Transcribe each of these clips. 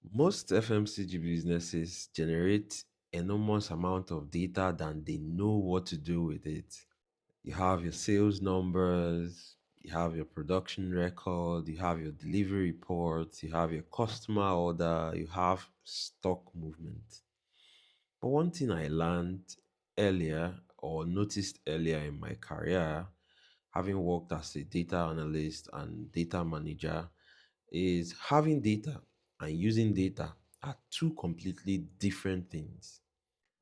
Most FMCG businesses generate enormous amount of data than they know what to do with it. You have your sales numbers, you have your production record, you have your delivery reports, you have your customer order, you have stock movement. But one thing I learned earlier or noticed earlier in my career, having worked as a data analyst and data manager, is having data and using data are two completely different things.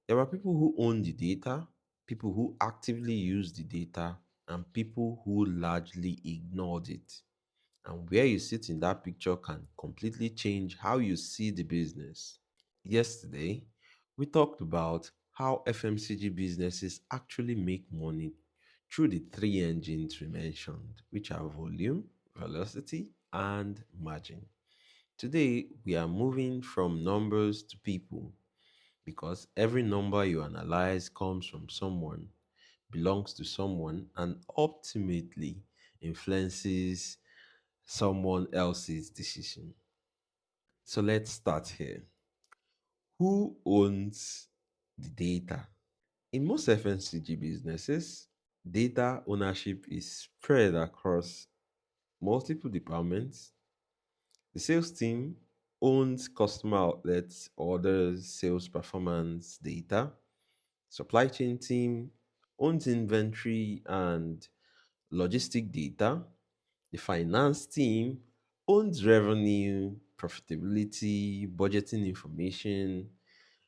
There are people who own the data, people who actively use the data, and people who largely ignored it. And where you sit in that picture can completely change how you see the business. Yesterday, we talked about how FMCG businesses actually make money through the three engines we mentioned, which are volume, velocity, and margin. Today, we are moving from numbers to people because every number you analyze comes from someone, belongs to someone, and ultimately influences someone else's decision. So let's start here. Who owns the data? In most FMCG businesses, data ownership is spread across multiple departments. The sales team owns customer outlets, orders, sales performance data. Supply chain team owns inventory and logistic data. The finance team owns revenue, profitability, budgeting information.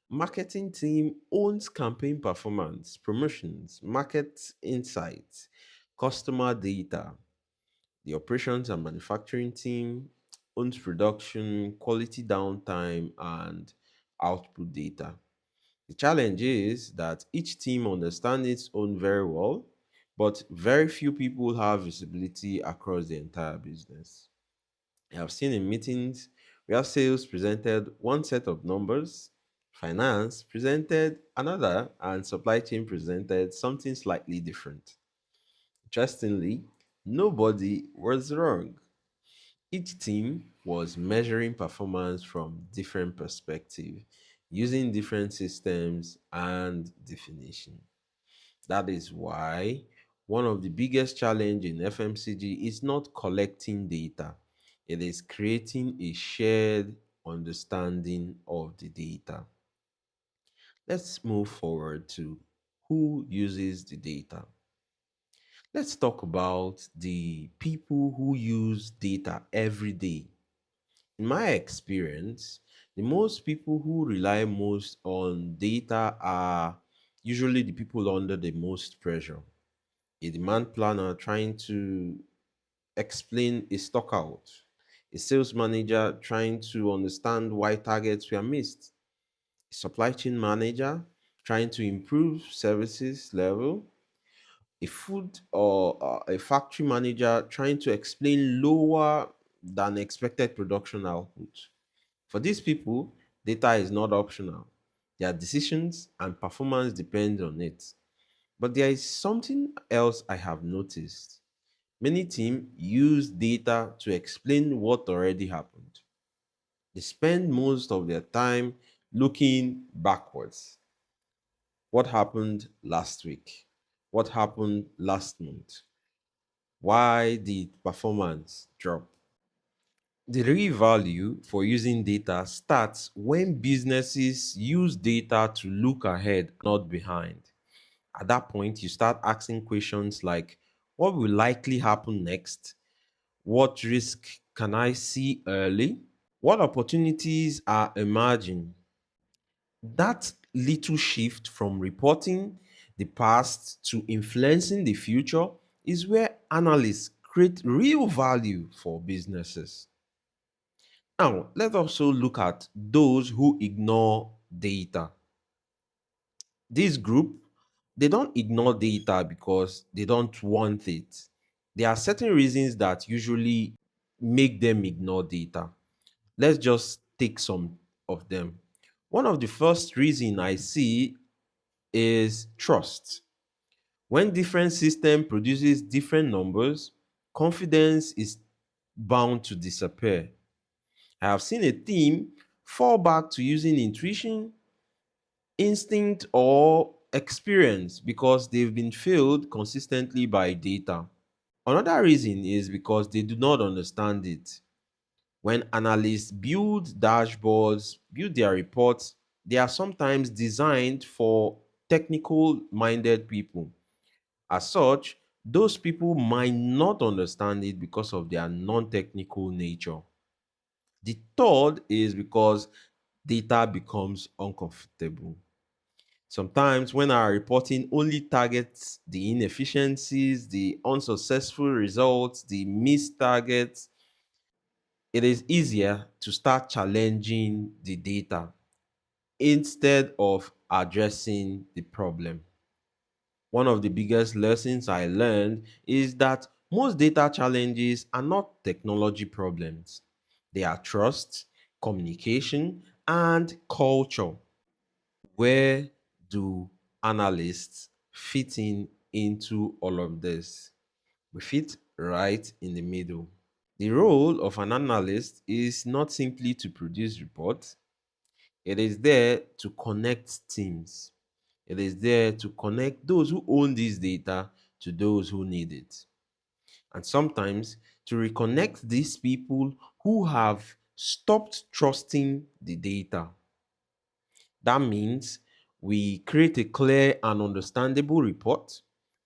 Marketing team owns campaign performance, promotions, market insights, customer data. The operations and manufacturing team owns production, quality downtime, and output data. The challenge is that each team understands its own very well, but very few people have visibility across the entire business. I have seen in meetings where sales presented one set of numbers, finance presented another, and supply chain presented something slightly different. Interestingly, nobody was wrong. Each team was measuring performance from different perspectives, using different systems and definition. That is why one of the biggest challenge in FMCG is not collecting data. It is creating a shared understanding of the data. Let's move forward to who uses the data. Let's talk about the people who use data every day. In my experience, the most people who rely most on data are usually the people under the most pressure. A demand planner trying to explain a stock out, a sales manager trying to understand why targets were missed, a supply chain manager trying to improve services level, a food or a factory manager trying to explain lower than expected production output. For these people, data is not optional. Their decisions and performance depend on it. But there is something else I have noticed. Many teams use data to explain what already happened. They spend most of their time looking backwards. What happened last week? What happened last month? Why did performance drop? The real value for using data starts when businesses use data to look ahead, not behind. At that point, you start asking questions like, what will likely happen next? What risk can I see early? What opportunities are emerging? That little shift from reporting the past to influencing the future is where analysts create real value for businesses. Now, let's also look at those who ignore data. This group, they don't ignore data because they don't want it. There are certain reasons that usually make them ignore data. Let's just take some of them. One of the first reason I see is trust. When different system produces different numbers, confidence is bound to disappear. I have seen a team fall back to using intuition, instinct, or experience because they've been failed consistently by data. Another reason is because they do not understand it. When analysts build dashboards, build their reports, they are sometimes designed for technical minded people. As such, those people might not understand it because of their non technical nature. The third is because data becomes uncomfortable. Sometimes, when our reporting only targets the inefficiencies, the unsuccessful results, the missed targets, it is easier to start challenging the data instead of addressing the problem. One of the biggest lessons I learned is that most data challenges are not technology problems, they are trust, communication, and culture. Where do analysts fit in into all of this? We fit right in the middle. The role of an analyst is not simply to produce reports, it is there to connect teams. It is there to connect those who own this data to those who need it. And sometimes to reconnect these people who have stopped trusting the data. That means we create a clear and understandable report.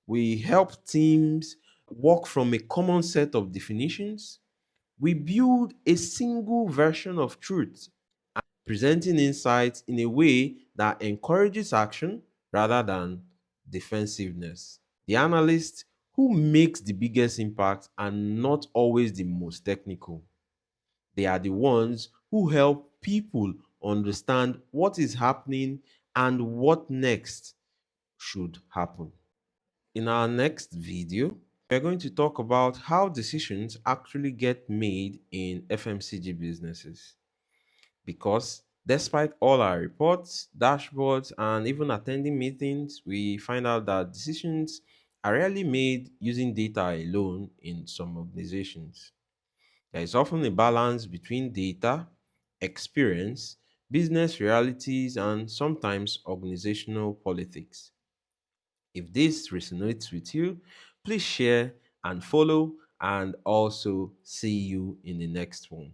We help teams work from a common set of definitions. We build a single version of truth, presenting insights in a way that encourages action rather than defensiveness. The analysts who makes the biggest impact are not always the most technical. They are the ones who help people understand what is happening and what next should happen. In our next video, we're going to talk about how decisions actually get made in FMCG businesses. Because despite all our reports, dashboards, and even attending meetings, we find out that decisions are rarely made using data alone in some organizations. There is often a balance between data, experience, business realities, and sometimes organizational politics. If this resonates with you, please share and follow, and also see you in the next one.